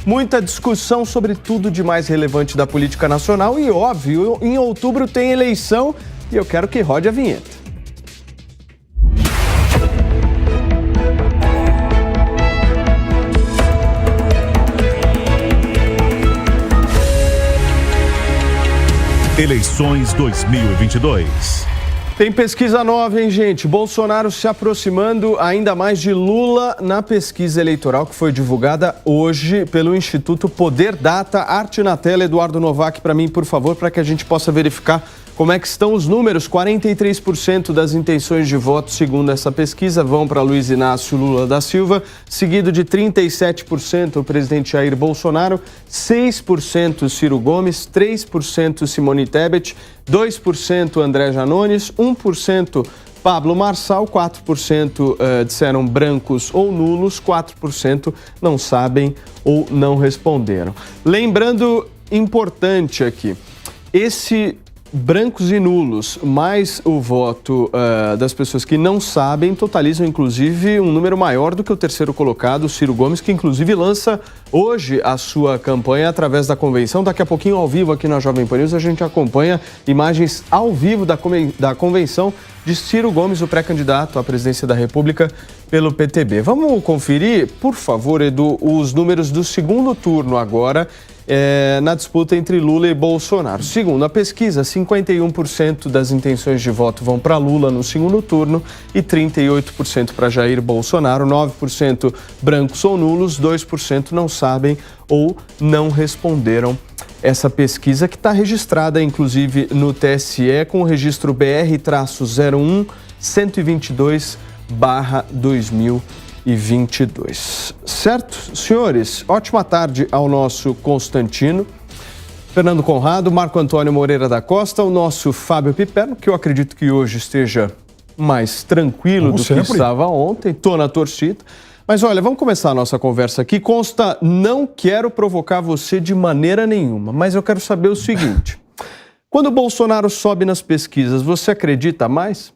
Muita discussão sobre tudo de mais relevante da política nacional e, óbvio, em outubro tem eleição e eu quero que rode a vinheta. Eleições 2022. Tem pesquisa nova, hein, gente? Bolsonaro se aproximando ainda mais de Lula na pesquisa eleitoral que foi divulgada hoje pelo Instituto Poder Data. Arte na tela, Eduardo Novak, para mim, por favor, para que a gente possa verificar como é que estão os números. 43% das intenções de voto, segundo essa pesquisa, vão para Luiz Inácio Lula da Silva, seguido de 37% o presidente Jair Bolsonaro, 6% Ciro Gomes, 3% Simone Tebet, 2% André Janones, 1% Pablo Marçal, 4% disseram brancos ou nulos, 4% não sabem ou não responderam. Lembrando, importante aqui, esse brancos e nulos, mais o voto das pessoas que não sabem, totalizam inclusive um número maior do que o terceiro colocado, Ciro Gomes, que inclusive lança hoje a sua campanha através da convenção. Daqui a pouquinho, ao vivo aqui na Jovem Pan News, a gente acompanha imagens ao vivo da convenção de Ciro Gomes, o pré-candidato à presidência da República pelo PTB. Vamos conferir, por favor, Edu, os números do segundo turno agora, na disputa entre Lula e Bolsonaro. Segundo a pesquisa, 51% das intenções de voto vão para Lula no segundo turno e 38% para Jair Bolsonaro, 9% brancos ou nulos, 2% não sabem ou não responderam essa pesquisa, que está registrada inclusive no TSE com o registro BR-01 122/2022. Certo? Senhores, ótima tarde ao nosso Constantino, Fernando Conrado, Marco Antônio Moreira da Costa, o nosso Fábio Piperno, que eu acredito que hoje esteja mais tranquilo do que estava ontem, estou na torcida. Mas olha, vamos começar a nossa conversa aqui. Consta, não quero provocar você de maneira nenhuma, mas eu quero saber o seguinte. Quando o Bolsonaro sobe nas pesquisas, você acredita mais?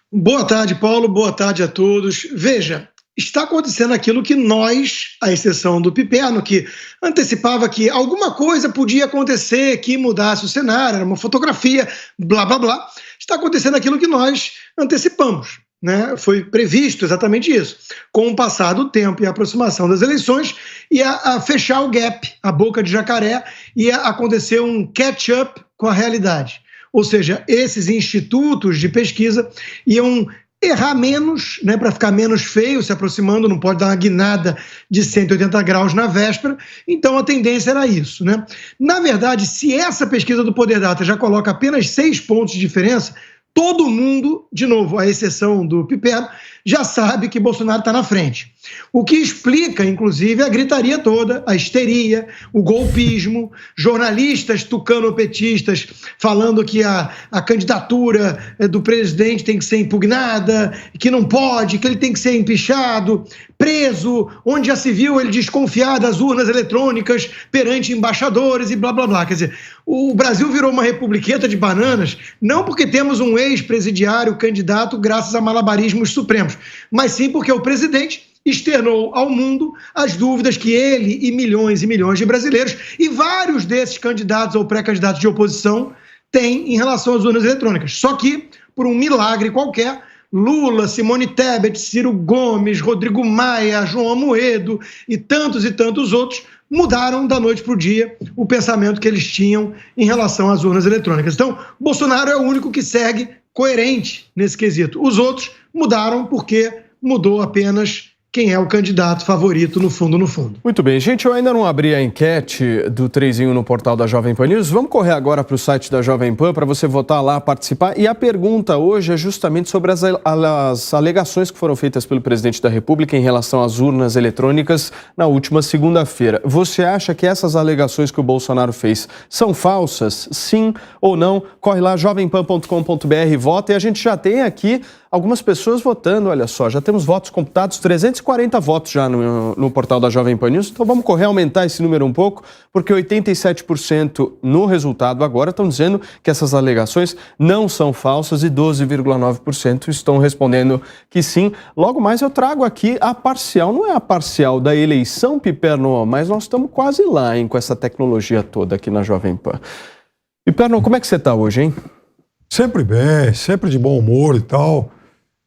Boa tarde, Paulo. Boa tarde a todos. Veja, está acontecendo aquilo que nós, à exceção do Piperno, que antecipava que alguma coisa podia acontecer que mudasse o cenário, era uma fotografia, blá, blá, blá. Está acontecendo aquilo que nós antecipamos, né? Foi previsto exatamente isso. Com o passar do tempo e a aproximação das eleições, ia a fechar o gap, a boca de jacaré, ia acontecer um catch-up com a realidade. Ou seja, esses institutos de pesquisa iam errar menos, né, para ficar menos feio, se aproximando, não pode dar uma guinada de 180 graus na véspera. Então a tendência era isso, né? Na verdade, se essa pesquisa do Poder Data já coloca apenas 6 pontos de diferença, todo mundo, de novo, à exceção do Piperno, já sabe que Bolsonaro está na frente. O que explica, inclusive, a gritaria toda, a histeria, o golpismo, jornalistas tucano-petistas falando que a candidatura do presidente tem que ser impugnada, que não pode, que ele tem que ser empichado, preso, onde já se viu ele desconfiar das urnas eletrônicas perante embaixadores e blá, blá, blá. Quer dizer, o Brasil virou uma republiqueta de bananas, não porque temos um ex-presidiário candidato graças a malabarismos supremos, mas sim porque o presidente externou ao mundo as dúvidas que ele e milhões de brasileiros e vários desses candidatos ou pré-candidatos de oposição têm em relação às urnas eletrônicas. Só que, por um milagre qualquer, Lula, Simone Tebet, Ciro Gomes, Rodrigo Maia, João Amoedo e tantos outros mudaram da noite para o dia o pensamento que eles tinham em relação às urnas eletrônicas. Então, Bolsonaro é o único que segue coerente nesse quesito. Os outros mudaram porque mudou apenas quem é o candidato favorito no fundo. Muito bem, gente, eu ainda não abri a enquete do 3 em 1 no portal da Jovem Pan News. Vamos correr agora para o site da Jovem Pan para você votar lá, participar. E a pergunta hoje é justamente sobre as alegações que foram feitas pelo presidente da República em relação às urnas eletrônicas na última segunda-feira. Você acha que essas alegações que o Bolsonaro fez são falsas? Sim ou não? Corre lá, jovempan.com.br, vota. E a gente já tem aqui algumas pessoas votando, olha só, já temos votos computados, 340 votos já no portal da Jovem Pan News, então vamos correr aumentar esse número um pouco, porque 87% no resultado agora estão dizendo que essas alegações não são falsas e 12,9% estão respondendo que sim. Logo mais eu trago aqui a parcial, não é a parcial da eleição, Piperno, mas nós estamos quase lá, hein, com essa tecnologia toda aqui na Jovem Pan. Piperno, como é que você está hoje, hein? Sempre bem, sempre de bom humor e tal.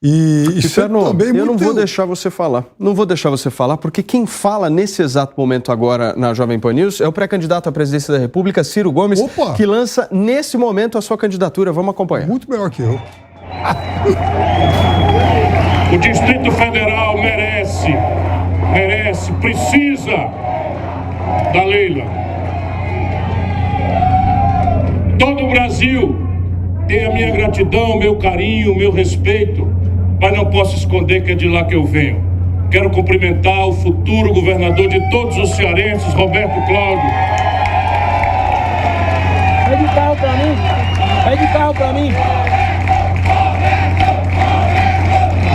E Piperno, também eu não vou deixar você falar. Não vou deixar você falar, porque quem fala nesse exato momento agora na Jovem Pan News é o pré-candidato à presidência da República, Ciro Gomes, que lança nesse momento a sua candidatura. Vamos acompanhar. Muito melhor que eu. O Distrito Federal merece, precisa da Leila. Todo o Brasil tem a minha gratidão, meu carinho, meu respeito, mas não posso esconder que é de lá que eu venho. Quero cumprimentar o futuro governador de todos os cearenses, Roberto Cláudio. Vai de carro pra mim, vai de carro pra mim.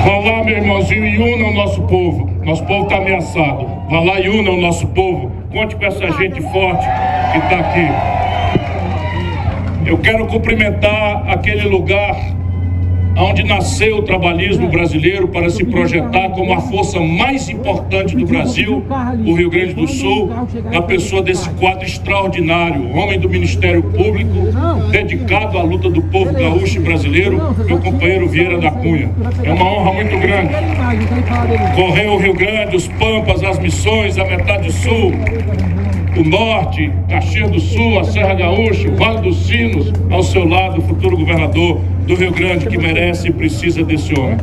Vá lá, meu irmãozinho, e una o nosso povo. Nosso povo está ameaçado. Vá lá e una o nosso povo. Conte com essa gente forte que está aqui. Eu quero cumprimentar aquele lugar onde nasceu o trabalhismo brasileiro para se projetar como a força mais importante do Brasil, o Rio Grande do Sul, na pessoa desse quadro extraordinário, homem do Ministério Público, dedicado à luta do povo gaúcho e brasileiro, meu companheiro Vieira da Cunha. É uma honra muito grande. Correu o Rio Grande, os Pampas, as Missões, a metade sul, o Norte, Caxias do Sul, a Serra Gaúcha, o Vale dos Sinos, ao seu lado o futuro governador do Rio Grande, que merece e precisa desse homem.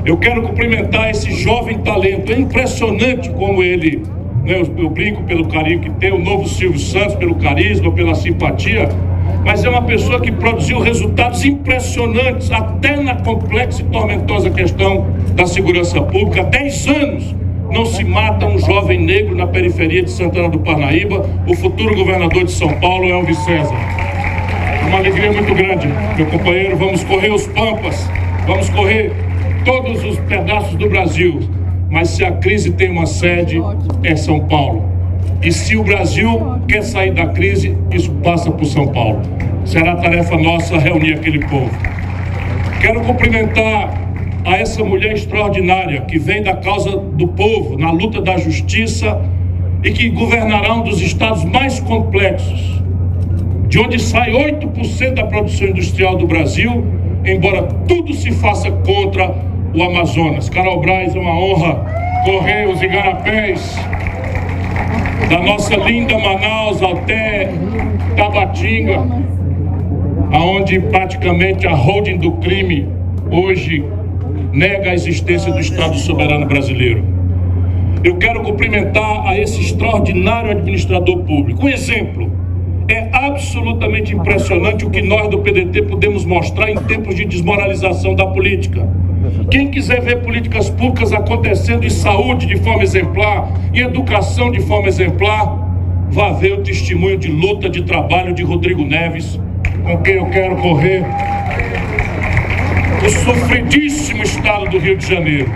Eu quero cumprimentar esse jovem talento. É impressionante como ele, né, eu brinco pelo carinho que tem, o novo Silvio Santos, pelo carisma, pela simpatia, mas é uma pessoa que produziu resultados impressionantes, até na complexa e tormentosa questão da segurança pública. Há 10 anos não se mata um jovem negro na periferia de Santana do Parnaíba. O futuro governador de São Paulo é Elvis César. Uma alegria muito grande, meu companheiro. Vamos correr os Pampas, vamos correr todos os pedaços do Brasil. Mas se a crise tem uma sede, é São Paulo. E se o Brasil quer sair da crise, isso passa por São Paulo. Será tarefa nossa reunir aquele povo. Quero cumprimentar a essa mulher extraordinária que vem da causa do povo, na luta da justiça e que governará um dos estados mais complexos, de onde sai 8% da produção industrial do Brasil, embora tudo se faça contra o Amazonas. Carol Braz, é uma honra correr os igarapés da nossa linda Manaus até Tabatinga, aonde praticamente a holding do crime hoje nega a existência do Estado soberano brasileiro. Eu quero cumprimentar a esse extraordinário administrador público. Um exemplo, é absolutamente impressionante o que nós do PDT podemos mostrar em tempos de desmoralização da política. Quem quiser ver políticas públicas acontecendo em saúde de forma exemplar, em educação de forma exemplar, vá ver o testemunho de luta, de trabalho de Rodrigo Neves, com quem eu quero correr o sofridíssimo estado do Rio de Janeiro.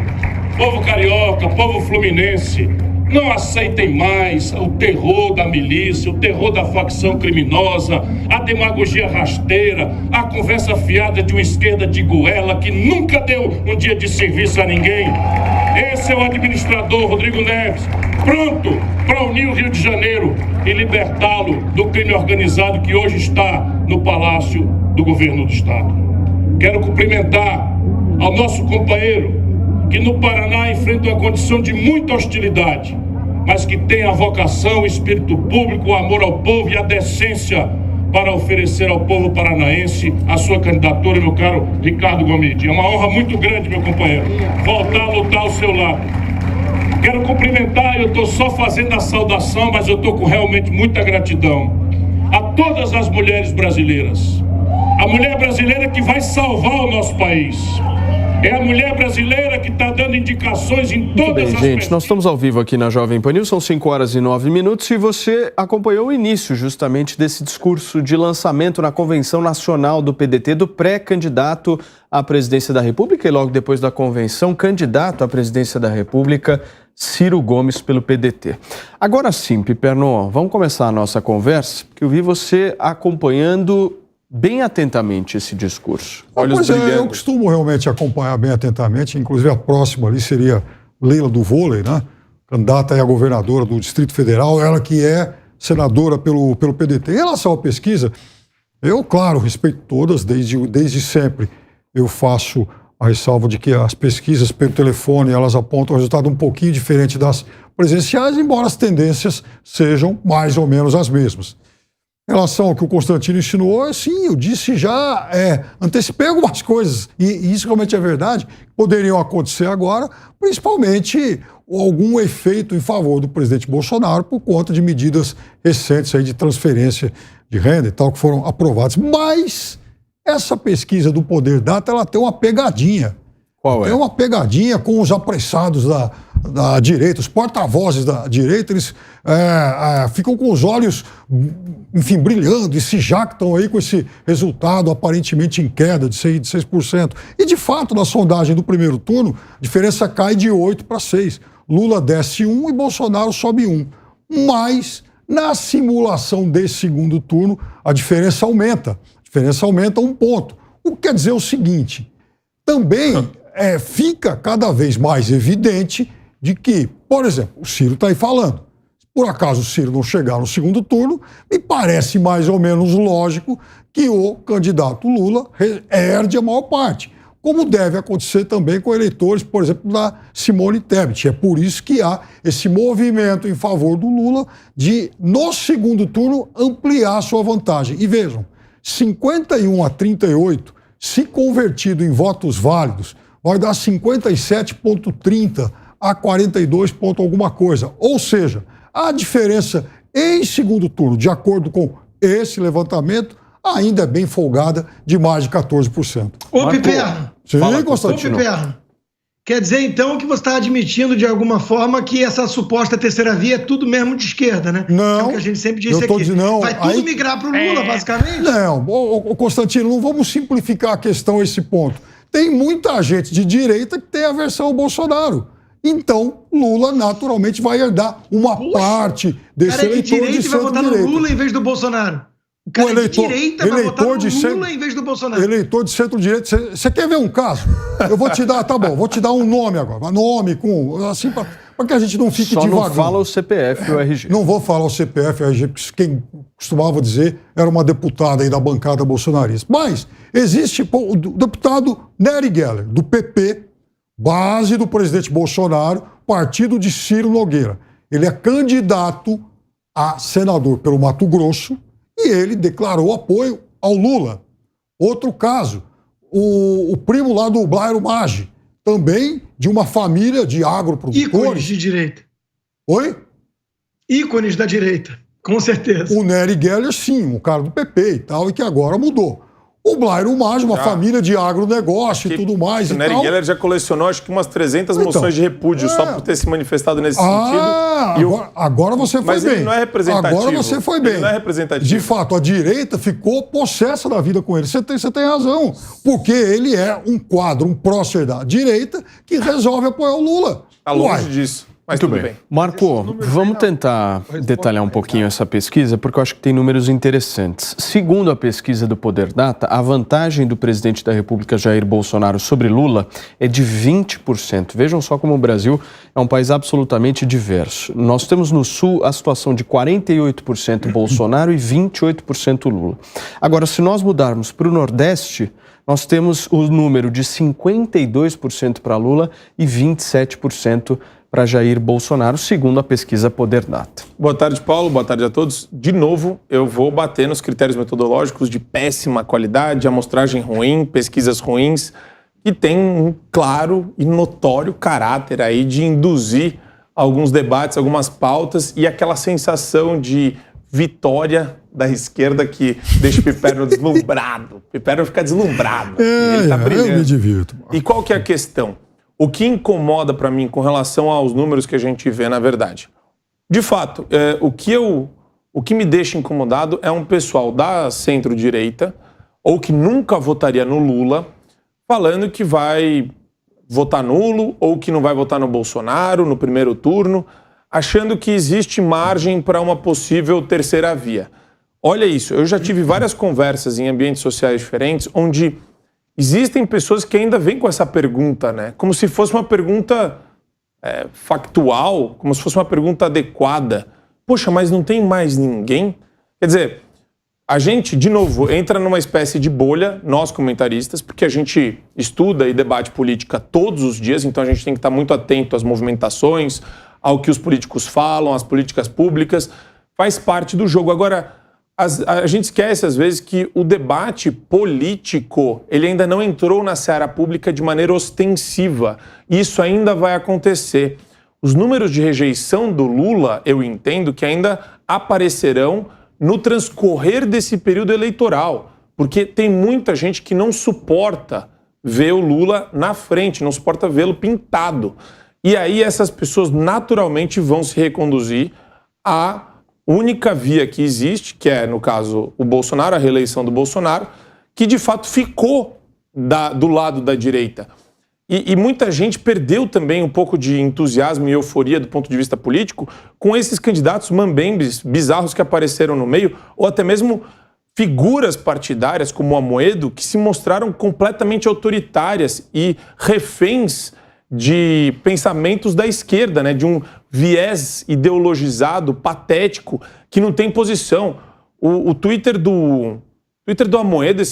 Povo carioca, povo fluminense, não aceitem mais o terror da milícia, o terror da facção criminosa, a demagogia rasteira, a conversa fiada de uma esquerda de goela que nunca deu um dia de serviço a ninguém. Esse é o administrador Rodrigo Neves, pronto para unir o Rio de Janeiro e libertá-lo do crime organizado que hoje está no Palácio do Governo do Estado. Quero cumprimentar ao nosso companheiro que no Paraná enfrenta uma condição de muita hostilidade, mas que tem a vocação, o espírito público, o amor ao povo e a decência para oferecer ao povo paranaense a sua candidatura, meu caro Ricardo Gomide. É uma honra muito grande, meu companheiro, voltar a lutar ao seu lado. Quero cumprimentar, eu estou só fazendo a saudação, mas eu estou com realmente muita gratidão a todas as mulheres brasileiras. A mulher brasileira que vai salvar o nosso país. É a mulher brasileira que está dando indicações em todas Bem, as gente, pesquisas. nós estamos ao vivo aqui na Jovem Pan News, são 5 horas e 9 minutos e você acompanhou o início justamente desse discurso de lançamento na Convenção Nacional do PDT do pré-candidato à presidência da República e logo depois da convenção, candidato à presidência da República, Ciro Gomes, pelo PDT. Agora sim, Piperno, vamos começar a nossa conversa, porque eu vi você acompanhando bem atentamente esse discurso. Pois é, eu costumo realmente acompanhar bem atentamente, inclusive a próxima ali seria Leila do Vôlei, né? Candidata a governadora do Distrito Federal, ela que é senadora pelo PDT. Em relação à pesquisa, eu, claro, respeito todas, desde sempre. Eu faço a ressalva de que as pesquisas pelo telefone, elas apontam um resultado um pouquinho diferente das presenciais, embora as tendências sejam mais ou menos as mesmas. Em relação ao que o Constantino ensinou, sim, eu disse já, antecipei algumas coisas, e isso realmente é verdade, poderiam acontecer agora, principalmente algum efeito em favor do presidente Bolsonaro por conta de medidas recentes aí de transferência de renda e tal, que foram aprovadas. Mas essa pesquisa do Poder Data, ela tem uma pegadinha. Qual é? Tem uma pegadinha com os apressados da direita, os porta-vozes da direita, eles ficam com os olhos, enfim, brilhando e se jactam aí com esse resultado aparentemente em queda de 6%. E, de fato, na sondagem do primeiro turno, a diferença cai de 8 para 6. Lula desce 1 e Bolsonaro sobe 1. Mas, na simulação desse segundo turno, a diferença aumenta. A diferença aumenta 1 ponto. O que quer dizer o seguinte, também fica cada vez mais evidente de que, por exemplo, o Ciro está aí falando. Se por acaso o Ciro não chegar no segundo turno, me parece mais ou menos lógico que o candidato Lula herde a maior parte. Como deve acontecer também com eleitores, por exemplo, da Simone Tebet. É por isso que há esse movimento em favor do Lula de, no segundo turno, ampliar a sua vantagem. E vejam, 51 a 38, se convertido em votos válidos, vai dar 57,30 a 42 ponto alguma coisa. Ou seja, a diferença em segundo turno, de acordo com esse levantamento, ainda é bem folgada, de mais de 14%. Ô, Piperno. Sim, Constantino. Ô, Piperno. Quer dizer, então, que você está admitindo, de alguma forma, que essa suposta terceira via é tudo mesmo de esquerda, né? Não. É o que a gente sempre disse eu tô aqui. dizendo, não, vai tudo migrar para o Lula, basicamente? Não, Constantino, não vamos simplificar a questão a esse ponto. Tem muita gente de direita que tem aversão ao Bolsonaro. Então, Lula naturalmente vai herdar uma parte desse eleitor de direita vai votar no centro-direita. Lula em vez do Bolsonaro. O cara de direita vai votar no Lula em vez do Bolsonaro. Eleitor de centro-direita. Você quer ver um caso? Eu vou te dar, tá bom, vou te dar um nome agora. Nome, assim, para que a gente não fique Só divagando. não fala o CPF e o RG. Não vou falar o CPF e o RG, porque quem costumava dizer era uma deputada aí da bancada bolsonarista. Mas existe o deputado Nery Geller, do PP, base do presidente Bolsonaro, partido de Ciro Nogueira. Ele é candidato a senador pelo Mato Grosso e ele declarou apoio ao Lula. Outro caso, o primo lá do Blairo Maggi, também de uma família de agroprodutores. Ícones de direita. Oi? Ícones da direita, com certeza. O Nery Geller, sim, um cara do PP e tal, e que agora mudou. O Blairo Maggi, uma família de agronegócio e tudo mais. O Nery Geller já colecionou, acho que umas 300 moções de repúdio só por ter se manifestado nesse sentido. Agora você foi Mas bem. ele não é representativo. Agora você foi bem. Ele não é representativo. De fato, a direita ficou possessa da vida com ele. Você tem razão. Porque ele é um quadro, um prócer da direita que resolve apoiar o Lula. Está longe disso. Mas tudo bem. Marco, vamos tentar detalhar um pouquinho essa pesquisa, porque eu acho que tem números interessantes. Segundo a pesquisa do Poder Data, a vantagem do presidente da República, Jair Bolsonaro, sobre Lula é de 20%. Vejam só como o Brasil é um país absolutamente diverso. Nós temos no Sul a situação de 48% Bolsonaro e 28% Lula. Agora, se nós mudarmos para o Nordeste, nós temos o número de 52% para Lula e 27% para Jair Bolsonaro, segundo a pesquisa Poder Data. Boa tarde, Paulo. Boa tarde a todos. De novo, eu vou bater nos critérios metodológicos de péssima qualidade, amostragem ruim, pesquisas ruins, que tem um claro e notório caráter aí de induzir alguns debates, algumas pautas e aquela sensação de vitória da esquerda que deixa o Piperno deslumbrado. O Piperno fica deslumbrado. Ele tá brilhando. Eu me divirto. E qual que é a questão? O que incomoda para mim com relação aos números que a gente vê, na verdade? De fato, o que me deixa incomodado é um pessoal da centro-direita, ou que nunca votaria no Lula, falando que vai votar nulo, ou que não vai votar no Bolsonaro no primeiro turno, achando que existe margem para uma possível terceira via. Olha isso, eu já tive várias conversas em ambientes sociais diferentes, onde existem pessoas que ainda vêm com essa pergunta, né? Como se fosse uma pergunta factual, como se fosse uma pergunta adequada. Poxa, mas não tem mais ninguém? Quer dizer, a gente, de novo, entra numa espécie de bolha, nós comentaristas, porque a gente estuda e debate política todos os dias, então a gente tem que estar muito atento às movimentações, ao que os políticos falam, às políticas públicas, faz parte do jogo. Agora, a gente esquece às vezes que o debate político, ele ainda não entrou na seara pública de maneira ostensiva. Isso ainda vai acontecer. Os números de rejeição do Lula, eu entendo que ainda aparecerão no transcorrer desse período eleitoral, porque tem muita gente que não suporta ver o Lula na frente, não suporta vê-lo pintado. E aí essas pessoas naturalmente vão se reconduzir à única via que existe, que é, no caso, o Bolsonaro, a reeleição do Bolsonaro, que de fato ficou do lado da direita. E muita gente perdeu também um pouco de entusiasmo e euforia do ponto de vista político com esses candidatos mambembes bizarros que apareceram no meio, ou até mesmo figuras partidárias como o Amoedo, que se mostraram completamente autoritárias e reféns de pensamentos da esquerda, né? De um viés ideologizado, patético, que não tem posição. O Twitter do Amoedo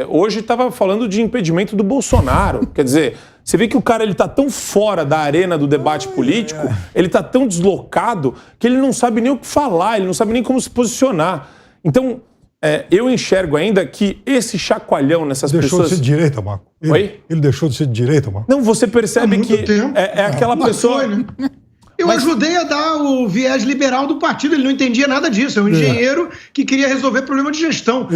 hoje estava falando de impedimento do Bolsonaro. Quer dizer, você vê que o cara está tão fora da arena do debate político, ele está tão deslocado, que ele não sabe nem o que falar, ele não sabe nem como se posicionar. Então, eu enxergo ainda que esse chacoalhão nessas pessoas... Deixou de ser de direita, Marco. Ele deixou de ser de direita, Marco. Não, você percebe que é aquela pessoa... Foi, né? Eu ajudei a dar o viés liberal do partido, ele não entendia nada disso. É um engenheiro que queria resolver problema de gestão.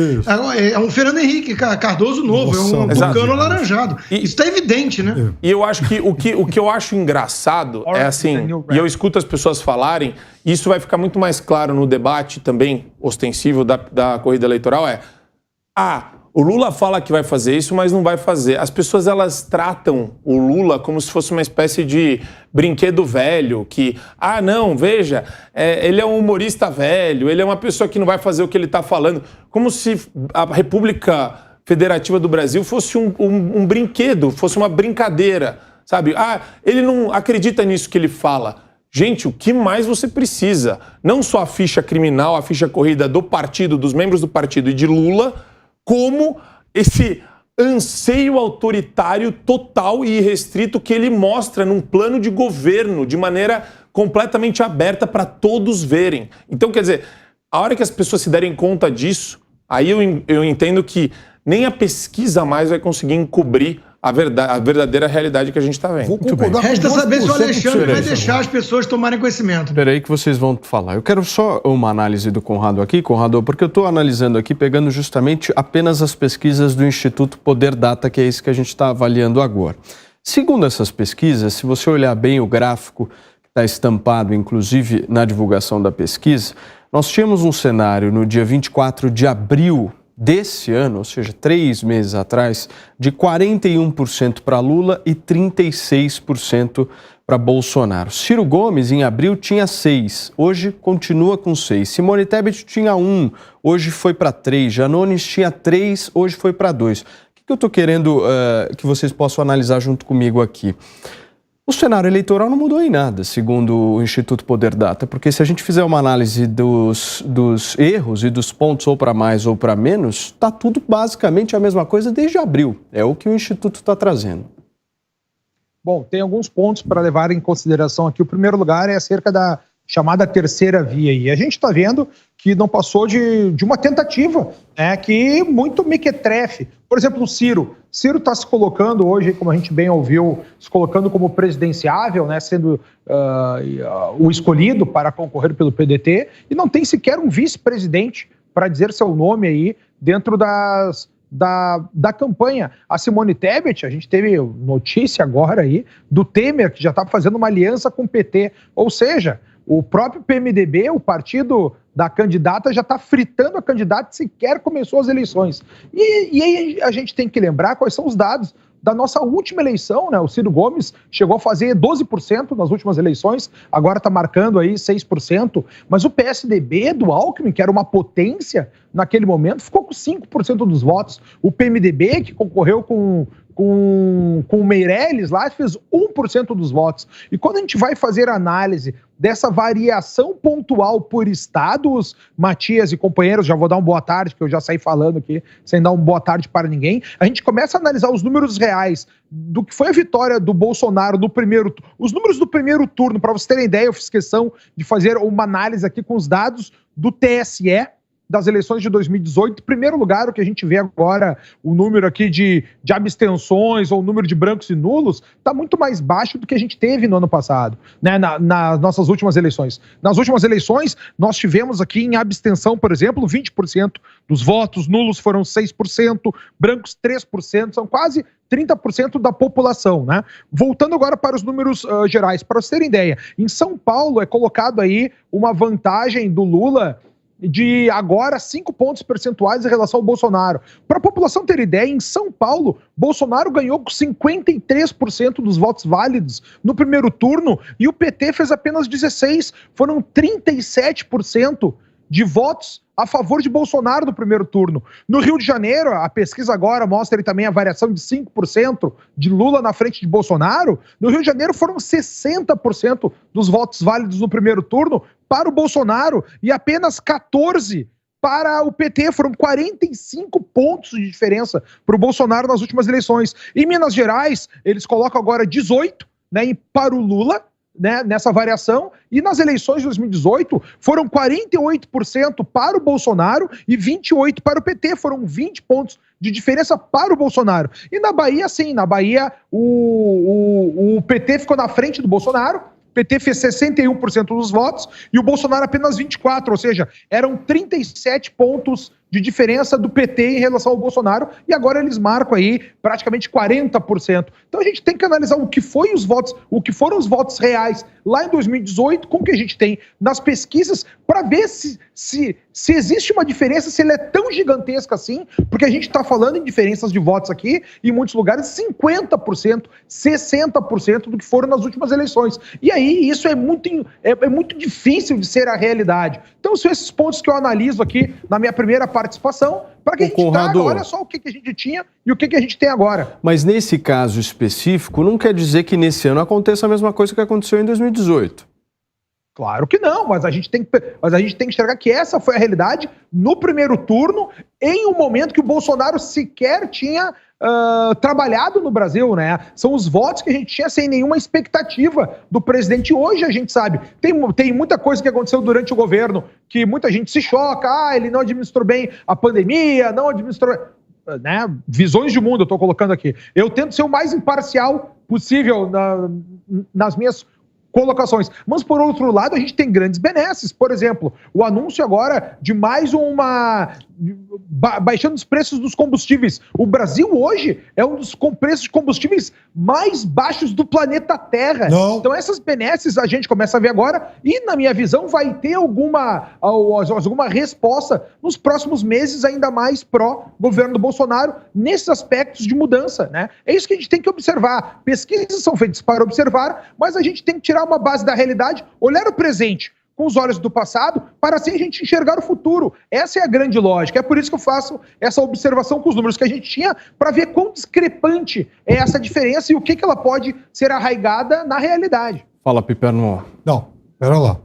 É um Fernando Henrique Cardoso novo, é um tucano alaranjado. Isso está evidente, né? E eu acho que o que eu acho engraçado é assim, e eu escuto as pessoas falarem, e isso vai ficar muito mais claro no debate também ostensivo da corrida eleitoral, o Lula fala que vai fazer isso, mas não vai fazer. As pessoas, elas tratam o Lula como se fosse uma espécie de brinquedo velho, que, não, veja, ele é um humorista velho, ele é uma pessoa que não vai fazer o que ele está falando. Como se a República Federativa do Brasil fosse um brinquedo, fosse uma brincadeira, sabe? Ele não acredita nisso que ele fala. Gente, o que mais você precisa? Não só a ficha criminal, a ficha corrida do partido, dos membros do partido e de Lula, como esse anseio autoritário total e irrestrito que ele mostra num plano de governo de maneira completamente aberta para todos verem. Então, quer dizer, a hora que as pessoas se derem conta disso, aí eu entendo que nem a pesquisa mais vai conseguir encobrir a verdadeira realidade que a gente está vendo. Resta saber se o Alexandre vai deixar as pessoas tomarem conhecimento. Espera aí que vocês vão falar. Eu quero só uma análise do Conrado aqui, Conrado, porque eu estou analisando aqui, pegando justamente apenas as pesquisas do Instituto Poder Data, que é isso que a gente está avaliando agora. Segundo essas pesquisas, se você olhar bem o gráfico que está estampado, inclusive na divulgação da pesquisa, nós tínhamos um cenário no dia 24 de abril desse ano, ou seja, 3 meses atrás, de 41% para Lula e 36% para Bolsonaro. Ciro Gomes, em abril, tinha 6%, hoje continua com 6%. Simone Tebet tinha 1%, hoje foi para 3%. Janones tinha 3%, hoje foi para 2%. O que eu estou querendo que vocês possam analisar junto comigo aqui? O cenário eleitoral não mudou em nada, segundo o Instituto Poder Data, porque se a gente fizer uma análise dos erros e dos pontos ou para mais ou para menos, está tudo basicamente a mesma coisa desde abril. É o que o Instituto está trazendo. Bom, tem alguns pontos para levar em consideração aqui. O primeiro lugar é acerca da chamada terceira via. E a gente está vendo que não passou de uma tentativa, né, que muito mequetrefe. Por exemplo, o Ciro. Ciro está se colocando hoje, como a gente bem ouviu, se colocando como presidenciável, né, sendo o escolhido para concorrer pelo PDT, e não tem sequer um vice-presidente para dizer seu nome aí dentro da campanha. A Simone Tebet, a gente teve notícia agora aí do Temer, que já está fazendo uma aliança com o PT. Ou seja, o próprio PMDB, o partido da candidata, já está fritando a candidata e sequer começou as eleições. E aí a gente tem que lembrar quais são os dados da nossa última eleição, né? O Ciro Gomes chegou a fazer 12% nas últimas eleições, agora está marcando aí 6%, mas o PSDB do Alckmin, que era uma potência naquele momento, ficou com 5% dos votos. O PMDB, que concorreu com o Meirelles lá, fez 1% dos votos. E quando a gente vai fazer análise dessa variação pontual por estados, Matias e companheiros, já vou dar uma boa tarde, porque eu já saí falando aqui, sem dar uma boa tarde para ninguém, a gente começa a analisar os números reais do que foi a vitória do Bolsonaro no primeiro turno. Os números do primeiro turno, para vocês terem ideia, eu fiz questão de fazer uma análise aqui com os dados do TSE, das eleições de 2018, em primeiro lugar, o que a gente vê agora, o número aqui de abstenções ou o número de brancos e nulos, está muito mais baixo do que a gente teve no ano passado, né, nas nossas últimas eleições. Nas últimas eleições, nós tivemos aqui em abstenção, por exemplo, 20% dos votos, nulos foram 6%, brancos 3%, são quase 30% da população, né? Voltando agora para os números gerais, para vocês terem ideia, em São Paulo é colocado aí uma vantagem do Lula de agora 5 pontos percentuais em relação ao Bolsonaro. Para a população ter ideia, em São Paulo, Bolsonaro ganhou com 53% dos votos válidos no primeiro turno e o PT fez apenas 16%. Foram 37% de votos a favor de Bolsonaro no primeiro turno. No Rio de Janeiro, a pesquisa agora mostra também a variação de 5% de Lula na frente de Bolsonaro. No Rio de Janeiro foram 60% dos votos válidos no primeiro turno para o Bolsonaro e apenas 14% para o PT. Foram 45 pontos de diferença para o Bolsonaro nas últimas eleições. Em Minas Gerais, eles colocam agora 18%, né, para o Lula, né, nessa variação, e nas eleições de 2018 foram 48% para o Bolsonaro e 28% para o PT, foram 20 pontos de diferença para o Bolsonaro. E na Bahia, sim, na Bahia o PT ficou na frente do Bolsonaro, o PT fez 61% dos votos e o Bolsonaro apenas 24%, ou seja, eram 37 pontos de diferença do PT em relação ao Bolsonaro, e agora eles marcam aí praticamente 40%. Então a gente tem que analisar o que foi os votos, o que foram os votos reais lá em 2018 com o que a gente tem nas pesquisas, para ver se existe uma diferença, se ela é tão gigantesca assim, porque a gente está falando em diferenças de votos aqui, em muitos lugares 50%, 60% do que foram nas últimas eleições. E aí isso é muito difícil de ser a realidade. Então são esses pontos que eu analiso aqui na minha primeira participação, para que a gente traga, olha só o que a gente tinha e o que a gente tem agora. Mas nesse caso específico, não quer dizer que nesse ano aconteça a mesma coisa que aconteceu em 2018. Claro que não, mas a gente tem que enxergar que essa foi a realidade no primeiro turno, em um momento que o Bolsonaro sequer tinha trabalhado no Brasil, né? São os votos que a gente tinha sem nenhuma expectativa do presidente. Hoje a gente sabe, tem muita coisa que aconteceu durante o governo que muita gente se choca, ele não administrou bem a pandemia, não administrou, né? Visões de mundo eu tô colocando aqui. Eu tento ser o mais imparcial possível nas minhas colocações. Mas, por outro lado, a gente tem grandes benesses. Por exemplo, o anúncio agora de mais baixando os preços dos combustíveis. O Brasil hoje é um dos preços de combustíveis mais baixos do planeta Terra. Não. Então essas benesses a gente começa a ver agora e, na minha visão, vai ter alguma resposta nos próximos meses, ainda mais pró-governo do Bolsonaro, nesses aspectos de mudança, né? É isso que a gente tem que observar. Pesquisas são feitas para observar, mas a gente tem que tirar uma base da realidade, olhar o presente com os olhos do passado, para assim a gente enxergar o futuro. Essa é a grande lógica. É por isso que eu faço essa observação com os números que a gente tinha, para ver quão discrepante é essa diferença e o que ela pode ser arraigada na realidade. Fala, Piperno. Não, pera lá.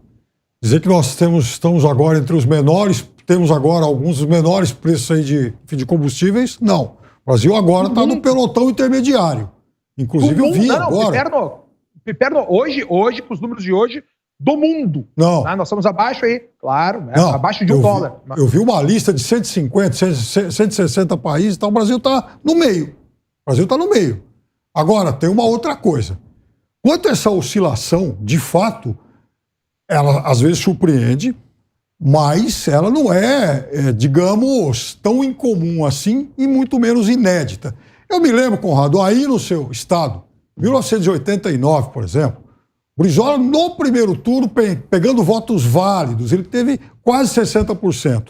Dizer que nós estamos agora entre os menores, temos agora alguns dos menores preços aí de combustíveis, não. O Brasil agora está no pelotão intermediário. Inclusive eu vi agora. Piperno, hoje, com os números de hoje, do mundo. Não. Tá? Nós estamos abaixo aí, claro, né? Não, Abaixo de $1. Eu vi uma lista de 150, 160 países, então o Brasil está no meio. O Brasil está no meio. Agora, tem uma outra coisa. Quanto a essa oscilação, de fato, ela às vezes surpreende, mas ela não é, digamos, tão incomum assim e muito menos inédita. Eu me lembro, Conrado, aí no seu estado, 1989, por exemplo, Brizola, no primeiro turno, pegando votos válidos, ele teve quase 60%.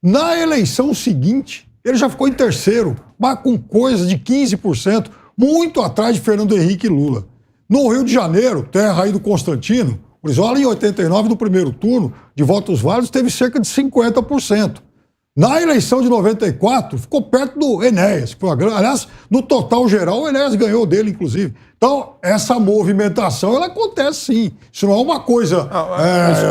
Na eleição seguinte, ele já ficou em terceiro, mas com coisa de 15%, muito atrás de Fernando Henrique e Lula. No Rio de Janeiro, terra aí do Constantino, Brizola, em 89, no primeiro turno, de votos válidos, teve cerca de 50%. Na eleição de 94, ficou perto do Enéas. Aliás, no total geral, o Enéas ganhou dele, inclusive. Então, essa movimentação, ela acontece sim. Isso não é uma coisa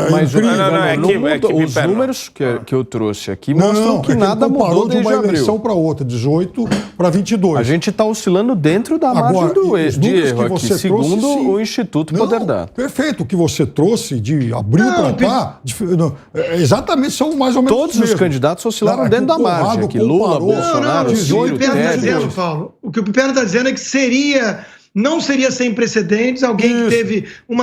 mas incrível. os números que eu trouxe aqui mostram que nada mudou de desde uma abril. eleição para outra, 18 para 22. A gente está oscilando dentro da margem de erro aqui, segundo o Instituto Poder Data. Perfeito, o que você trouxe de abril para cá, exatamente, são mais ou menos todos os candidatos oscilaram dentro da margem aqui. Lula, Bolsonaro, Ciro, Tércio. O que o Piperno está dizendo é que não seria sem precedentes alguém que teve um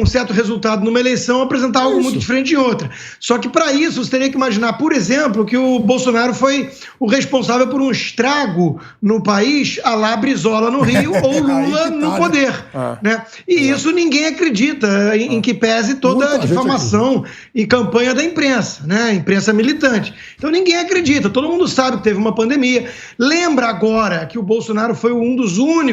certo resultado numa eleição apresentar algo muito diferente em outra. Só que para isso você teria que imaginar, por exemplo, que o Bolsonaro foi o responsável por um estrago no país, à la Brizola no Rio ou Lula no poder. Né? E isso ninguém acredita, em que pese toda a difamação e campanha da imprensa, né? Imprensa militante. Então ninguém acredita, todo mundo sabe que teve uma pandemia. Lembra agora que o Bolsonaro foi um dos únicos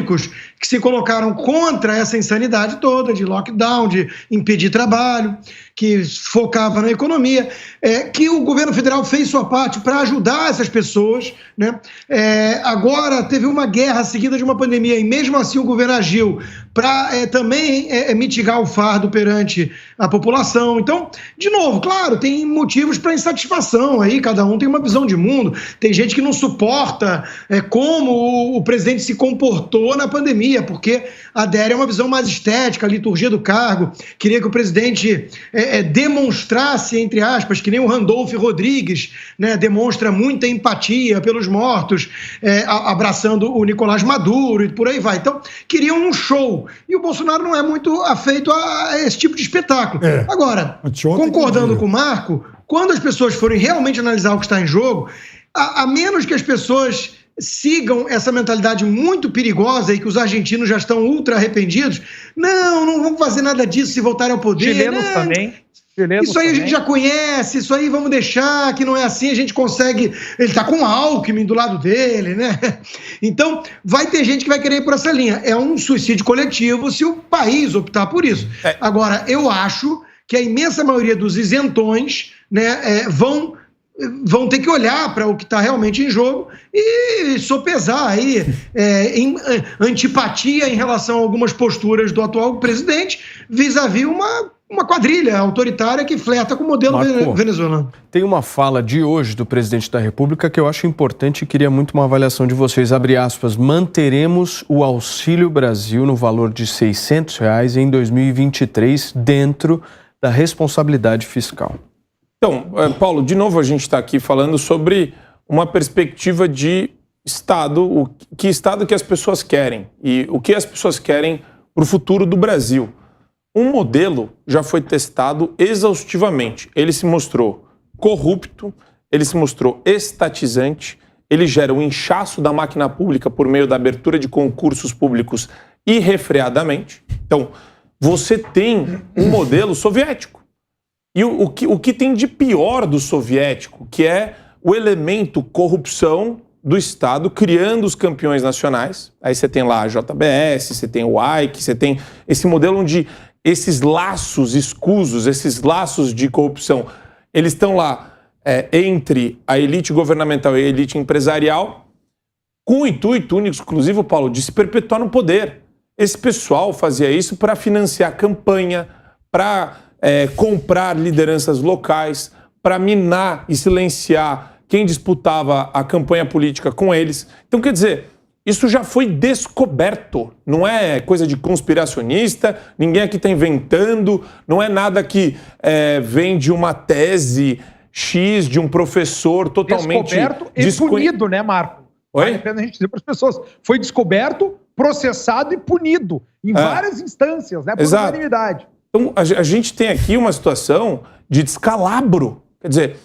que se colocaram contra essa insanidade toda de lockdown, de impedir trabalho, que focava na economia, que o governo federal fez sua parte para ajudar essas pessoas, né? Agora teve uma guerra seguida de uma pandemia e mesmo assim o governo agiu para também mitigar o fardo perante a população. Então, de novo, claro, tem motivos para insatisfação aí, cada um tem uma visão de mundo, tem gente que não suporta como o presidente se comportou na pandemia, porque adere a uma visão mais estética, a liturgia do cargo, queria que o presidente demonstrasse, entre aspas, que nem o Randolph Rodrigues, né, demonstra muita empatia pelos mortos, abraçando o Nicolás Maduro e por aí vai. Então, queriam um show. E o Bolsonaro não é muito afeito a esse tipo de espetáculo. Agora, concordando com o Marco, quando as pessoas forem realmente analisar o que está em jogo, a menos que as pessoas sigam essa mentalidade muito perigosa e que os argentinos já estão ultra arrependidos, não vamos fazer nada disso se voltarem ao poder. Chilenos também. Isso aí a gente já conhece, isso aí vamos deixar, que não é assim, a gente consegue... Ele está com o Alckmin do lado dele, né? Então, vai ter gente que vai querer ir por essa linha. É um suicídio coletivo se o país optar por isso. Agora, eu acho que a imensa maioria dos isentões, né, vão ter que olhar para o que está realmente em jogo e sopesar aí antipatia em relação a algumas posturas do atual presidente vis-à-vis uma quadrilha autoritária que flerta com o modelo venezuelano. Tem uma fala de hoje do presidente da República que eu acho importante e queria muito uma avaliação de vocês. Abre aspas, manteremos o Auxílio Brasil no valor de R$600 em 2023 dentro da responsabilidade fiscal. Então, Paulo, de novo a gente está aqui falando sobre uma perspectiva de Estado, que Estado que as pessoas querem e o que as pessoas querem para o futuro do Brasil. Um modelo já foi testado exaustivamente. Ele se mostrou corrupto, ele se mostrou estatizante, ele gera um inchaço da máquina pública por meio da abertura de concursos públicos irrefreadamente. Então, você tem um modelo soviético. E o que tem de pior do soviético, que é o elemento corrupção do Estado criando os campeões nacionais. Aí você tem lá a JBS, você tem o AIC, você tem esse modelo onde esses laços escusos, esses laços de corrupção, eles estão lá entre a elite governamental e a elite empresarial, com o intuito único, exclusivo, Paulo, de se perpetuar no poder. Esse pessoal fazia isso para financiar campanha, para comprar lideranças locais, para minar e silenciar quem disputava a campanha política com eles. Então, quer dizer, Isso já foi descoberto. Não é coisa de conspiracionista, ninguém aqui está inventando, não é nada que vem de uma tese X de um professor totalmente... Descoberto e punido, né, Marco? Oi? Vale a pena a gente dizer para as pessoas. Foi descoberto, processado e punido em várias instâncias, né, por unanimidade. Então, a gente tem aqui uma situação de descalabro. Quer dizer,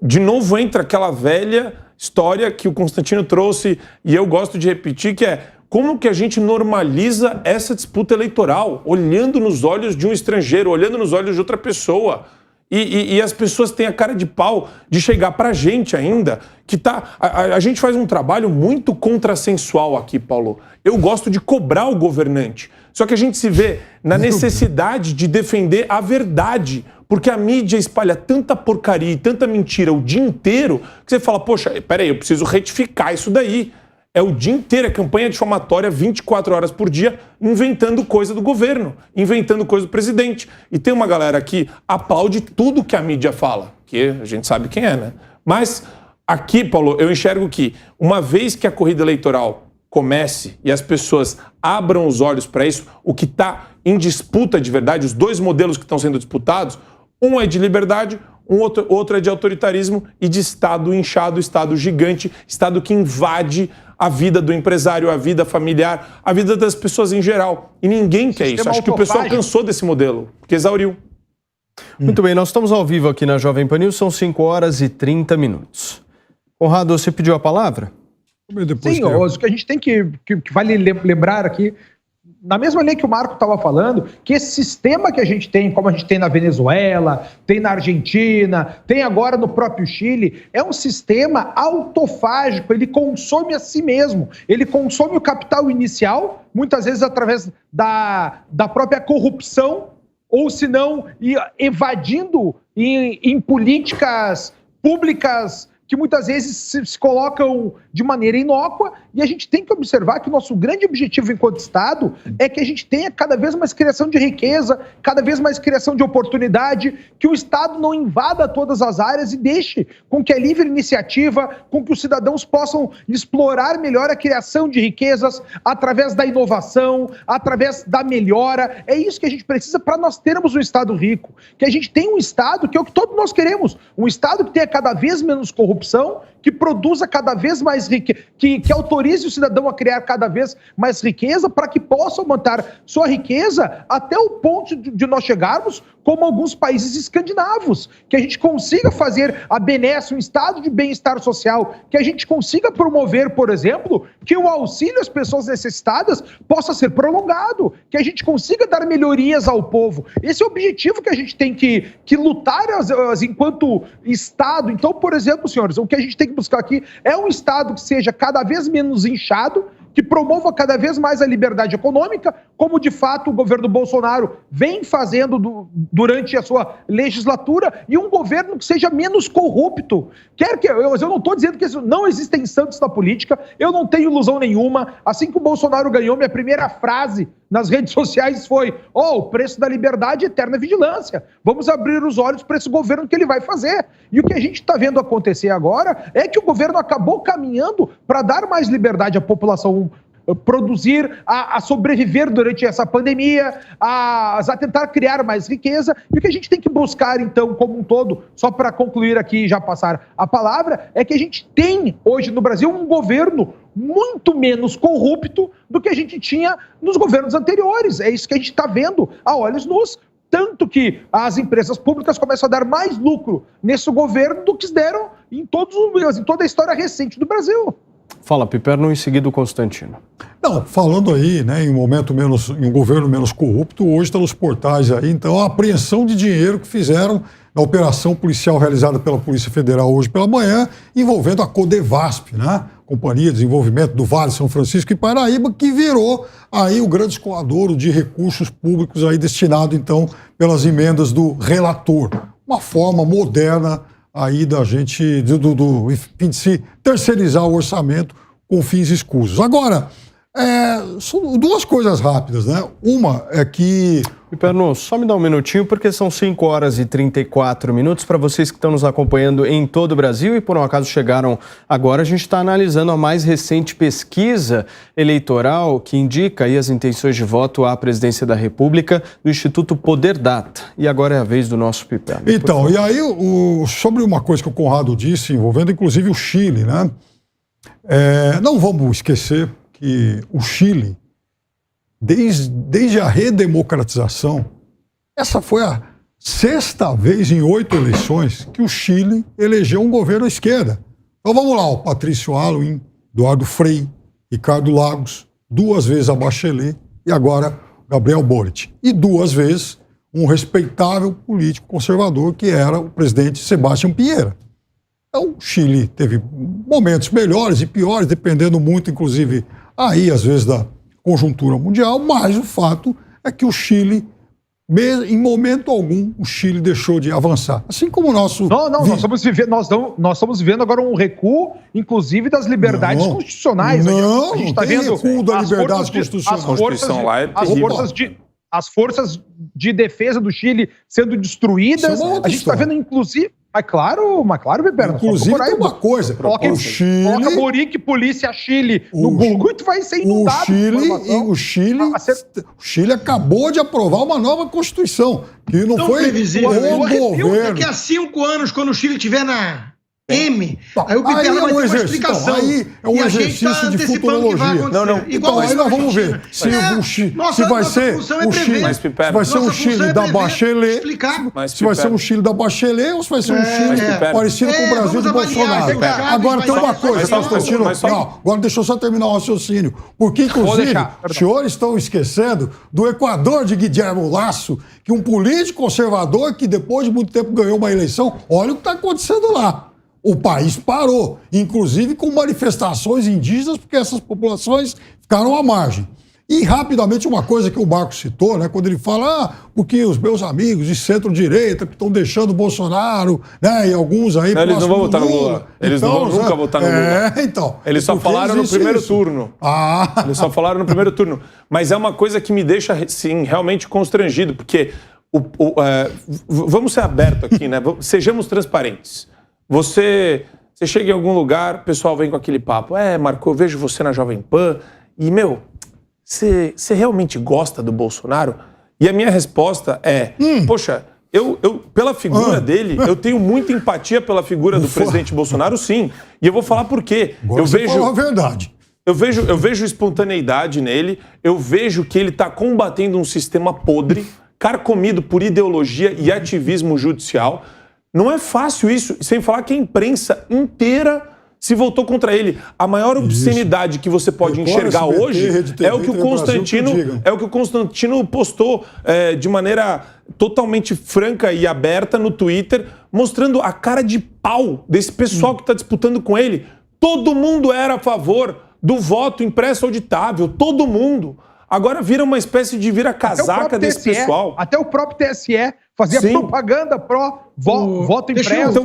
de novo entra aquela velha história que o Constantino trouxe, e eu gosto de repetir, que é como que a gente normaliza essa disputa eleitoral, olhando nos olhos de um estrangeiro, olhando nos olhos de outra pessoa. E as pessoas têm a cara de pau de chegar pra gente ainda, que tá... A gente faz um trabalho muito contrassensual aqui, Paulo. Eu gosto de cobrar o governante. Só que a gente se vê na necessidade de defender a verdade, porque a mídia espalha tanta porcaria e tanta mentira o dia inteiro, que você fala, poxa, peraí, eu preciso retificar isso daí. É o dia inteiro, é campanha difamatória 24 horas por dia, inventando coisa do governo, inventando coisa do presidente. E tem uma galera que aplaude tudo que a mídia fala, que a gente sabe quem é, né? Mas aqui, Paulo, eu enxergo que uma vez que a corrida eleitoral comece e as pessoas abram os olhos para isso, o que está em disputa de verdade, os dois modelos que estão sendo disputados, um é de liberdade, outro é de autoritarismo e de Estado inchado, Estado gigante, Estado que invade a vida do empresário, a vida familiar, a vida das pessoas em geral. E ninguém quer isso. Acho que o pessoal cansou desse modelo, porque exauriu. Muito bem, nós estamos ao vivo aqui na Jovem Pan News, são 5 horas e 30 minutos. Conrado, você pediu a palavra? Sim, o que a gente tem que vale lembrar aqui, na mesma linha que o Marco estava falando, que esse sistema que a gente tem, como a gente tem na Venezuela, tem na Argentina, tem agora no próprio Chile, é um sistema autofágico, ele consome a si mesmo, ele consome o capital inicial, muitas vezes através da própria corrupção, ou se não, evadindo em políticas públicas que muitas vezes se colocam de maneira inócua, e a gente tem que observar que o nosso grande objetivo enquanto Estado é que a gente tenha cada vez mais criação de riqueza, cada vez mais criação de oportunidade, que o Estado não invada todas as áreas e deixe com que a livre iniciativa, com que os cidadãos possam explorar melhor a criação de riquezas através da inovação, através da melhora. É isso que a gente precisa para nós termos um Estado rico, que a gente tenha um Estado que é o que todos nós queremos, um Estado que tenha cada vez menos corrupção, que produza cada vez mais riqueza, que autorize o cidadão a criar cada vez mais riqueza para que possa aumentar sua riqueza até o ponto de nós chegarmos como alguns países escandinavos, que a gente consiga fazer a benesse um estado de bem-estar social, que a gente consiga promover, por exemplo, que o auxílio às pessoas necessitadas possa ser prolongado, que a gente consiga dar melhorias ao povo. Esse é o objetivo que a gente tem que lutar enquanto Estado. Então, por exemplo, senhores, o que a gente tem que buscar aqui é um Estado que seja cada vez menos inchado, que promova cada vez mais a liberdade econômica, como de fato o governo Bolsonaro vem fazendo durante a sua legislatura, e um governo que seja menos corrupto. Eu não estou dizendo que não existem santos na política, eu não tenho ilusão nenhuma. Assim que o Bolsonaro ganhou, minha primeira frase nas redes sociais foi: o preço da liberdade é eterna vigilância. Vamos abrir os olhos para esse governo que ele vai fazer. E o que a gente está vendo acontecer agora é que o governo acabou caminhando para dar mais liberdade à população produzir, a sobreviver durante essa pandemia, a tentar criar mais riqueza. E o que a gente tem que buscar, então, como um todo, só para concluir aqui e já passar a palavra, é que a gente tem hoje no Brasil um governo muito menos corrupto do que a gente tinha nos governos anteriores. É isso que a gente está vendo a olhos nus. Tanto que as empresas públicas começam a dar mais lucro nesse governo do que deram em toda a história recente do Brasil. Fala, Piperno, em seguida o Constantino. Não, falando aí, né, em um governo menos corrupto, hoje está nos portais aí, então, a apreensão de dinheiro que fizeram na operação policial realizada pela Polícia Federal hoje pela manhã, envolvendo a Codevasp, né, Companhia de Desenvolvimento do Vale São Francisco e Paraíba, que virou aí o grande escoadouro de recursos públicos aí destinado, então, pelas emendas do relator. Uma forma moderna aí da gente, enfim, de se terceirizar o orçamento com fins escusos. Agora, São duas coisas rápidas, né? Uma é que... Perno, só me dá um minutinho, porque são 5 horas e 34 minutos. Para vocês que estão nos acompanhando em todo o Brasil e por um acaso chegaram agora, a gente está analisando a mais recente pesquisa eleitoral que indica aí as intenções de voto à presidência da República do Instituto Poder Data. E agora é a vez do nosso Piperno. Então, e aí, sobre uma coisa que o Conrado disse, envolvendo inclusive o Chile, né? Não vamos esquecer que o Chile, desde a redemocratização, essa foi a 6ª vez em 8 eleições que o Chile elegeu um governo à esquerda. Então vamos lá, o Patrício Aylwin, Eduardo Frei, Ricardo Lagos, 2 vezes a Bachelet e agora Gabriel Boric. E 2 vezes um respeitável político conservador que era o presidente Sebastián Piñera. Então o Chile teve momentos melhores e piores, dependendo muito, inclusive, aí às vezes da conjuntura mundial, mas o fato é que o Chile, em momento algum, o Chile deixou de avançar. Assim como o nosso... Nós estamos vivendo agora um recuo, inclusive, das liberdades constitucionais. Não, a gente está vendo recuo da liberdade constitucional. As forças de defesa do Chile sendo destruídas. A gente está vendo, inclusive... Mas claro, Beberno. Inclusive tem uma coisa. Coloca Boric, Polícia Chile no Google e tu vai ser inundado. O Chile acabou de aprovar uma nova Constituição, que não foi previsível. o governo. Daqui a 5 anos, quando o Chile estiver na M, aí o Piperno vai ter uma explicação. Aí é um exercício de futurologia. Então aí nós vamos ver se vai ser o Chile da Bachelet, se vai ser um Chile da Bachelet ou se vai ser um Chile parecido com o Brasil de Bolsonaro. Agora tem uma coisa, Constantino. Agora deixa eu só terminar o raciocínio. Porque, inclusive, os senhores estão esquecendo do Equador de Guillermo Lasso, que um político conservador que depois de muito tempo ganhou uma eleição, olha o que está acontecendo lá. O país parou, inclusive com manifestações indígenas, porque essas populações ficaram à margem. E, rapidamente, uma coisa que o Marco citou, né, quando ele fala, porque os meus amigos de centro-direita que estão deixando o Bolsonaro, né, e alguns aí... Não, eles não vão votar no Lula. Eles não vão nunca votar no Lula. Então. Eles só falaram no primeiro turno. Eles só falaram no primeiro turno. Mas é uma coisa que me deixa, sim, realmente constrangido, porque vamos ser abertos aqui, né? Sejamos transparentes. Você chega em algum lugar, o pessoal vem com aquele papo. Marco, eu vejo você na Jovem Pan e, você realmente gosta do Bolsonaro? E a minha resposta é, poxa, eu pela figura dele, eu tenho muita empatia pela figura do presidente Bolsonaro, sim. E eu vou falar por quê. Agora você falou a verdade. Eu vejo espontaneidade nele, eu vejo que ele está combatendo um sistema podre, carcomido por ideologia e ativismo judicial. Não é fácil isso, sem falar que a imprensa inteira se voltou contra ele. A maior obscenidade que você pode enxergar hoje é o que o Constantino postou de maneira totalmente franca e aberta no Twitter, mostrando a cara de pau desse pessoal que está disputando com ele. Todo mundo era a favor do voto impresso auditável, todo mundo. Agora vira uma espécie de vira-casaca desse pessoal. Até o próprio TSE fazia propaganda pró-voto impresso.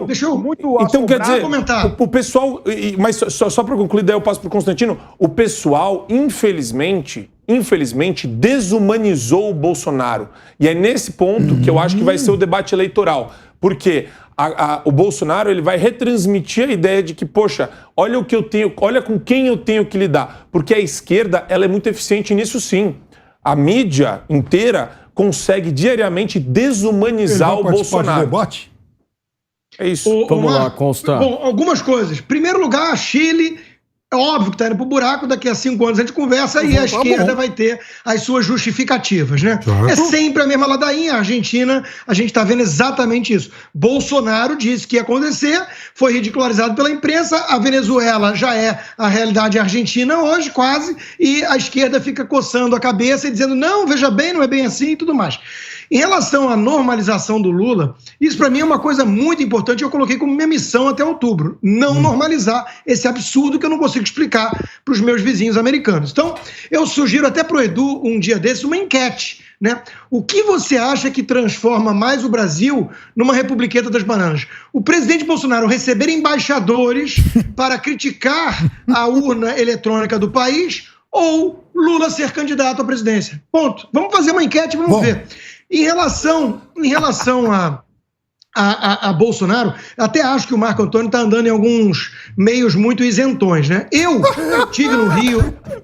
Então quer dizer, o pessoal... Mas só para concluir, daí eu passo para o Constantino. O pessoal, infelizmente, desumanizou o Bolsonaro. E é nesse ponto que eu acho que vai ser o debate eleitoral. Porque o Bolsonaro ele vai retransmitir a ideia de que, poxa, olha o que eu tenho, olha com quem eu tenho que lidar. Porque a esquerda ela é muito eficiente nisso, sim. A mídia inteira consegue diariamente desumanizar o Bolsonaro. De debate? É isso. Vamos lá, Consta. Bom, algumas coisas. Em primeiro lugar, Chile... É óbvio que está indo pro buraco, daqui a 5 anos a gente conversa e a esquerda vai ter as suas justificativas, né? Claro. É sempre a mesma ladainha. A Argentina, a gente está vendo exatamente isso. Bolsonaro disse que ia acontecer, foi ridicularizado pela imprensa, a Venezuela já é a realidade argentina hoje, quase, e a esquerda fica coçando a cabeça e dizendo, não, veja bem, não é bem assim e tudo mais. Em relação à normalização do Lula, isso para mim é uma coisa muito importante, eu coloquei como minha missão até outubro, não normalizar esse absurdo que eu não consigo explicar para os meus vizinhos americanos. Então, eu sugiro até para o Edu, um dia desses, uma enquete, né? O que você acha que transforma mais o Brasil numa republiqueta das bananas? O presidente Bolsonaro receber embaixadores para criticar a urna eletrônica do país ou Lula ser candidato à presidência. Ponto. Vamos fazer uma enquete, vamos ver. Em relação a Bolsonaro, até acho que o Marco Antônio está andando em alguns meios muito isentões, né? Eu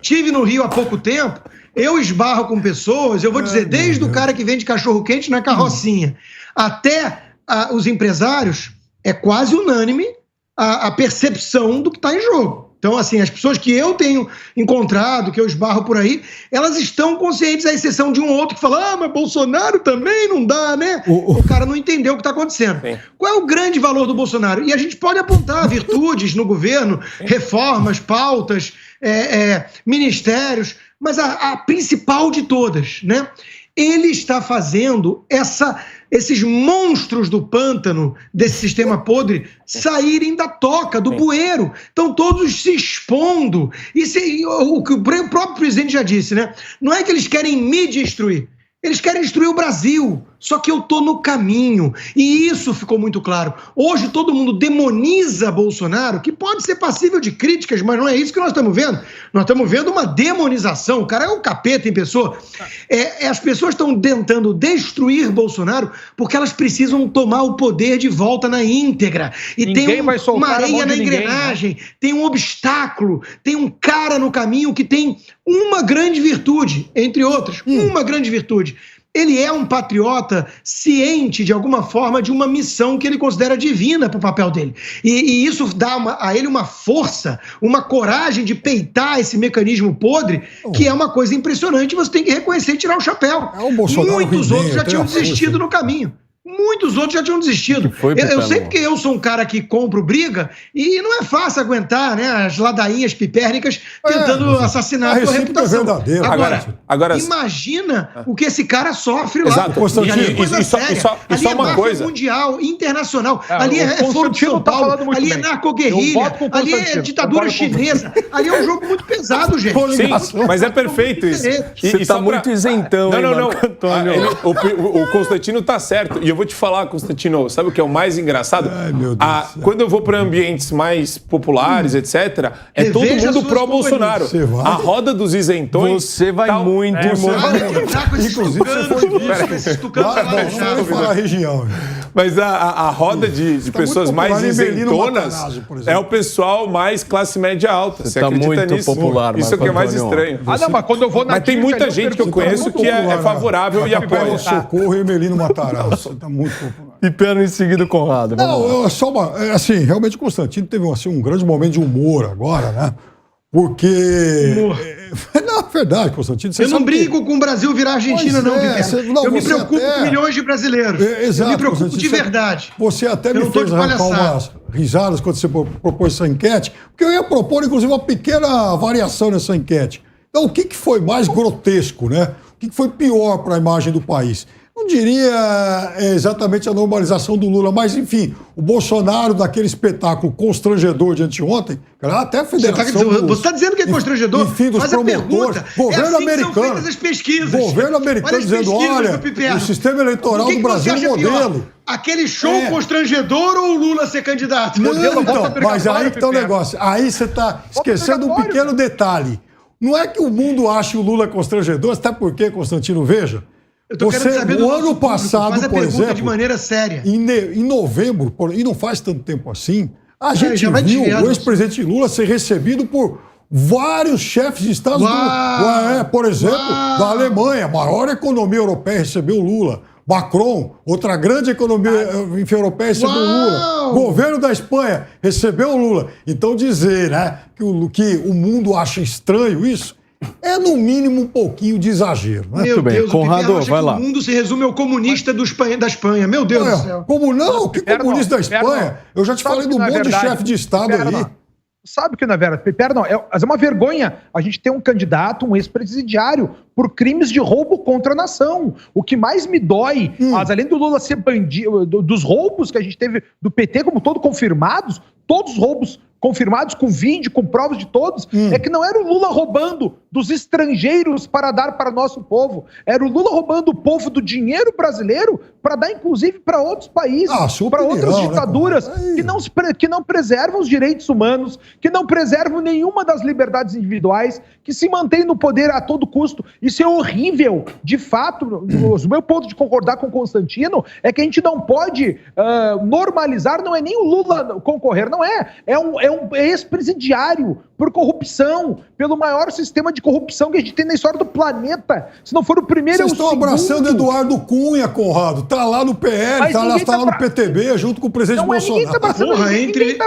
tive no Rio há pouco tempo, eu esbarro com pessoas, eu vou dizer, desde o cara que vende cachorro-quente na carrocinha, até os empresários, é quase unânime a percepção do que está em jogo. Então, assim, as pessoas que eu tenho encontrado, que eu esbarro por aí, elas estão conscientes, à exceção de um outro que fala, mas Bolsonaro também não dá, né? O cara não entendeu o que está acontecendo. Sim. Qual é o grande valor do Bolsonaro? E a gente pode apontar virtudes no governo, reformas, pautas, ministérios, mas a principal de todas, né? Ele está fazendo esses monstros do pântano, desse sistema podre, saírem da toca, do bueiro. Estão todos se expondo. O que o próprio presidente já disse, né? Não é que eles querem me destruir. Eles querem destruir o Brasil, só que eu estou no caminho. E isso ficou muito claro. Hoje todo mundo demoniza Bolsonaro, que pode ser passível de críticas, mas não é isso que nós estamos vendo. Nós estamos vendo uma demonização. O cara é um capeta em pessoa. As pessoas estão tentando destruir Bolsonaro porque elas precisam tomar o poder de volta na íntegra. E tem uma areia na engrenagem, tem um obstáculo, tem um cara no caminho que tem uma grande virtude, entre outras, uma grande virtude. Ele é um patriota ciente, de alguma forma, de uma missão que ele considera divina para o papel dele. E isso dá a ele uma força, uma coragem de peitar esse mecanismo podre, que é uma coisa impressionante. Você tem que reconhecer e tirar o chapéu. Muitos outros já tinham desistido no caminho. Muitos outros já tinham desistido. Eu sei porque eu sou um cara que compro briga e não é fácil aguentar, né, as ladainhas pipérnicas tentando assassinar a sua reputação. Agora, imagina o que esse cara sofre lá. Exato. E só uma coisa mundial, internacional. Ali é Foro de São Paulo, ali é narco-guerrilha, ali é ditadura chinesa, ali é um jogo muito pesado, gente. Sim, mas é perfeito isso. Você está muito isentão, não. O Constantino está certo. E eu vou te falar, Constantino, sabe o que é o mais engraçado? Ai, meu Deus. Quando eu vou para ambientes mais populares, etc., é todo mundo pró-Bolsonaro. A roda dos isentões... Você vai muito. Inclusive, você foi visto. Vamos falar a região. Mas a roda de pessoas mais isentonas é o pessoal mais classe média alta. Você acredita muito nisso? Popular, isso que é mais estranho. Não, mas quando eu vou na Mas tem muita gente que eu conheço que é favorável e apoia. Socorro e Emelino Matarazzo. Está muito popular. E pena em seguida, Conrado. Não, só uma... Assim, realmente o Constantino teve um grande momento de humor agora, né? Porque... Não, é verdade, Constantino. Eu não brigo com o Brasil virar Argentina, não, Piperno. Eu me preocupo com milhões de brasileiros. Exato, eu me preocupo de verdade. Você até me fez arrancar umas risadas quando você propôs essa enquete, porque eu ia propor, inclusive, uma pequena variação nessa enquete. Então, o que foi mais grotesco, né? O que foi pior para a imagem do país? Não diria exatamente a normalização do Lula, mas, enfim, o Bolsonaro, daquele espetáculo constrangedor de anteontem, até a federação... Você está dizendo que é constrangedor? Enfim, dos promotores, governo americano. As pesquisas. Governo americano dizendo, olha, o sistema eleitoral do Brasil é modelo. Aquele show constrangedor ou o Lula ser candidato? Então, mas aí que está o negócio. Aí você está esquecendo um pequeno detalhe. Não é que o mundo ache o Lula constrangedor, até porque, Constantino, veja, o ano passado, por exemplo, de maneira séria. Em novembro, e não faz tanto tempo assim, a gente viu o ex-presidente Lula ser recebido por vários chefes de Estado, por exemplo, da Alemanha, a maior economia europeia, recebeu o Lula. Macron, outra grande economia europeia, recebeu o Lula. Governo da Espanha recebeu o Lula. Então dizer, né, que o mundo acha estranho isso, é, no mínimo, um pouquinho de exagero. Né? Meu Deus, Conrado, vai lá. O mundo se resume ao comunista da Espanha. Meu Deus do céu. Como não? Que comunista da Espanha? Eu já te falei do monte de chefe de Estado aí. Sabe que não é verdade? Piperno, é uma vergonha a gente ter um candidato, um ex-presidiário, por crimes de roubo contra a nação. O que mais me dói, além do Lula ser bandido, dos roubos que a gente teve do PT como todo confirmados, todos os roubos confirmados com vídeo, com provas de todos, é que não era o Lula roubando dos estrangeiros para dar para nosso povo. Era o Lula roubando o povo do dinheiro brasileiro para dar, inclusive, para outros países, para outras ditaduras que não preservam os direitos humanos, que não preservam nenhuma das liberdades individuais, que se mantêm no poder a todo custo. Isso é horrível. De fato, o meu ponto de concordar com o Constantino é que a gente não pode normalizar, não é nem o Lula concorrer, não é. É um ex-presidiário por corrupção, pelo maior sistema de corrupção que a gente tem na história do planeta. Se não for o primeiro, Vocês estão abraçando Eduardo Cunha, Conrado. Tá lá no PL, tá lá no PTB, junto com o presidente Bolsonaro. Porra, entre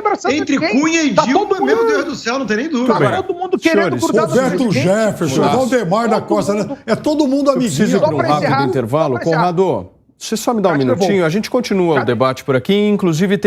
Cunha e Dilma, meu Deus do céu, não tem nem dúvida. Tá todo mundo querendo grudar no Roberto Jefferson, Valdemar da Costa, é todo mundo amiguinho. Precisa de um rápido intervalo. Conrado, você só me dá um minutinho, a gente continua o debate por aqui, inclusive tem